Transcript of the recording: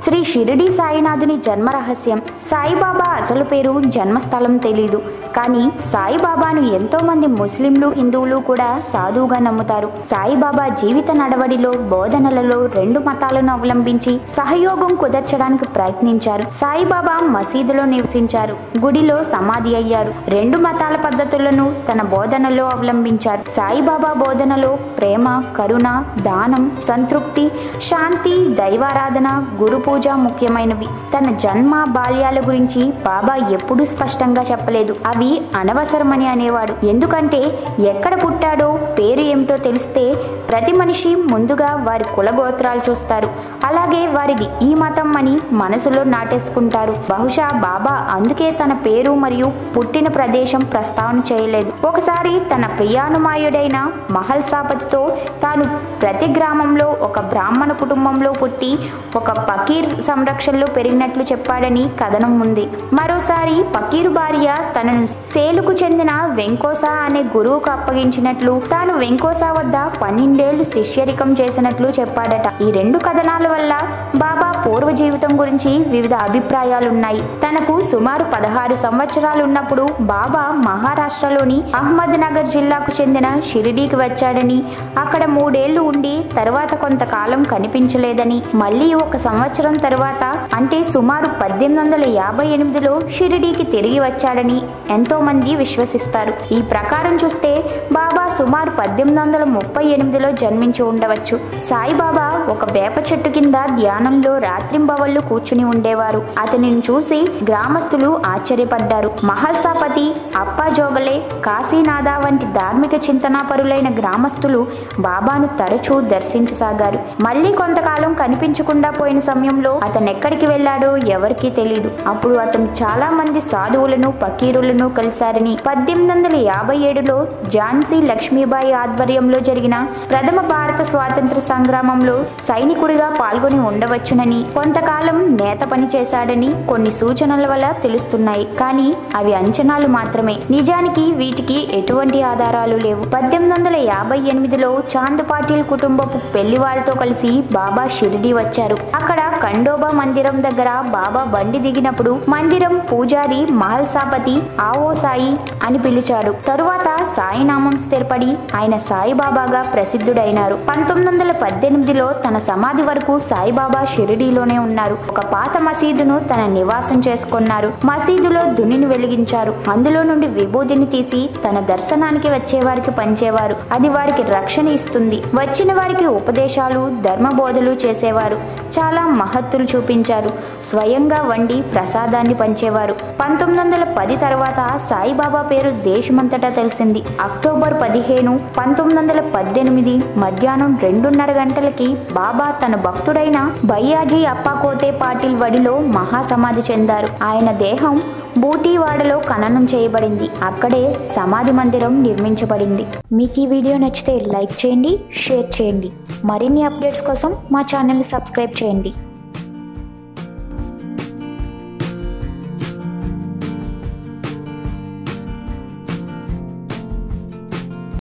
శ్రీ షిరిడి సాయినాథుని జన్మ రహస్యం. సాయిబాబా అసలు పేరు, జన్మస్థలం తెలీదు. కానీ సాయిబాబాను ఎంతో మంది ముస్లింలు, హిందువులు కూడా సాధువుగా నమ్ముతారు. సాయిబాబా జీవిత నడవడిలో, బోధనలలో రెండు మతాలను అవలంబించి సహయోగం కుదర్చడానికి ప్రయత్నించారు. సాయిబాబా మసీదులో నివసించారు, గుడిలో సమాధి అయ్యారు. రెండు మతాల పద్ధతులను తన బోధనలో అవలంబించారు. సాయిబాబా బోధనలో ప్రేమ, కరుణ, దానం, సంతృప్తి, శాంతి, దైవారాధన, గురు పూజ ముఖ్యమైనవి. తన జన్మ, బాల్యాల గురించి బాబా ఎప్పుడూ స్పష్టంగా చెప్పలేదు. అవి అనవసరమని అనేవాడు. ఎందుకంటే ఎక్కడ పుట్టాడో, పేరు ఏమిటో తెలిస్తే ప్రతి మనిషి ముందుగా వారి కులగోత్రాలు చూస్తారు. అలాగే వారిది ఈ మతం అని మనసులో నాటేసుకుంటారు. బహుశా బాబా అందుకే తన పేరు మరియు పుట్టిన ప్రదేశం ప్రస్తావన చేయలేదు. ఒకసారి తన ప్రియానుమాయుడైన మహల్సాపతితో తాను ప్రతి గ్రామంలో ఒక బ్రాహ్మణ కుటుంబంలో పుట్టి ఒక పకీర్ సంరక్షణలో పెరిగినట్లు చెప్పాడని కథనం ఉంది. మరోసారి పకీరు భార్య తనను సేలుకు చెందిన వెంకోసా అనే గురువుకు అప్పగించినట్లు, తాను వెంకోసా వద్ద 12 ఏళ్లు శిష్యరికం చేసినట్లు చెప్పాడట. ఈ రెండు కథనాల వల్ల బాబా పూర్వ జీవితం గురించి వివిధ అభిప్రాయాలున్నాయి. తనకు సుమారు 16 సంవత్సరాలు ఉన్నప్పుడు బాబా మహారాష్ట్రలోని అహ్మద్ నగర్ జిల్లాకు చెందిన షిరిడీకి వచ్చాడని, అక్కడ 3 ఏళ్లు ఉండి తర్వాత కొంతకాలం కనిపించలేదని, మళ్ళీ 1 సంవత్సరం తర్వాత అంటే సుమారు 1858లో షిరిడీకి తిరిగి వచ్చాడని ఎంతో మంది విశ్వసిస్తారు. ఈ ప్రకారం చూస్తే బాబా సుమారు 1838లో జన్మించి ఉండవచ్చు. సాయిబాబా ఒక వేప చెట్టు కింద ధ్యానంలో రాత్రింబవళ్లు కూర్చుని ఉండేవారు. అతనిని చూసి గ్రామస్తులు ఆశ్చర్యపడ్డారు. మహల్సాపతి, అప్పాజోగలే, కాశీనాథ వంటి ధార్మిక చింతనాపరులైన గ్రామస్తులు బాబాను తరచూ దర్శించసాగారు. మళ్ళీ కొంతకాలం కనిపించకుండా పోయిన సమయంలో అతను ఎక్కడికి వెళ్ళాడో ఎవరికీ తెలీదు. అప్పుడు అతను చాలా మంది సాధువులను, పకీరులను కలిశారని, 1857లో ఝాన్సీ లక్ష్మీబాయి ఆధ్వర్యంలో జరిగిన ప్రథమ భారత స్వాతంత్ర సంగ్రామంలో సైనికుడిగా పాల్గొని ఉండవచ్చునని, కొంతకాలం నేత పని చేశాడని కొన్ని సూచనల వల్ల తెలుస్తున్నాయి. కానీ అవి అంచనాలు మాత్రమే. నిజానికి వీటికి ఎటువంటి ఆధారాలు లేవు. 1858లో చాంద్ పాటిల్ కుటుంబపు పెళ్లివారితో కలిసి బాబా షిరిడి వచ్చారు. అక్కడ ఖండోబా మందిరం దగ్గర బాబా బండి దిగినప్పుడు మందిరం పూజారి మహల్సాపతి ఆవో సాయి అని పిలిచాడు. తరువాత సాయినామం స్థిరపడి ఆయన సాయిబాబాగా ప్రసిద్ధుడైనారు. 1918లో తన సమాధి వరకు సాయిబాబా షిరిడీలోనే ఉన్నారు. ఒక పాత మసీదును తన నివాసం చేసుకున్నారు. మసీదులో దునిని వెలిగించారు. అందులో నుండి విభూదిని తీసి తన దర్శనానికి వచ్చేవారికి పంచేవారు. అది వారికి రక్షణ ఇస్తుంది. వచ్చిన వారికి ఉపదేశాలు, ధర్మబోధలు చేసేవారు. చాలా మహత్తులు చూపించారు. స్వయంగా వండి ప్రసాదాన్ని పంచేవారు. 1910 తర్వాత సాయిబాబా పేరు దేశమంతటా తెలిసింది. అక్టోబర్ 15, 1918 మధ్యాహ్నం 2:30 గంటలకి బాబా తన భక్తుడైన భయ్యాజీ అప్పాకోతే పాటిల్ వడిలో మహాసమాధి చెందారు. ఆయన దేహం బూటీవాడలో ఖననం చేయబడింది. అక్కడే సమాధి మందిరం నిర్మించబడింది. మీకు ఈ వీడియో నచ్చితే లైక్ చేయండి, షేర్ చేయండి. మరిన్ని అప్డేట్స్ కోసం మా ఛానల్ని సబ్స్క్రైబ్ చేయండి.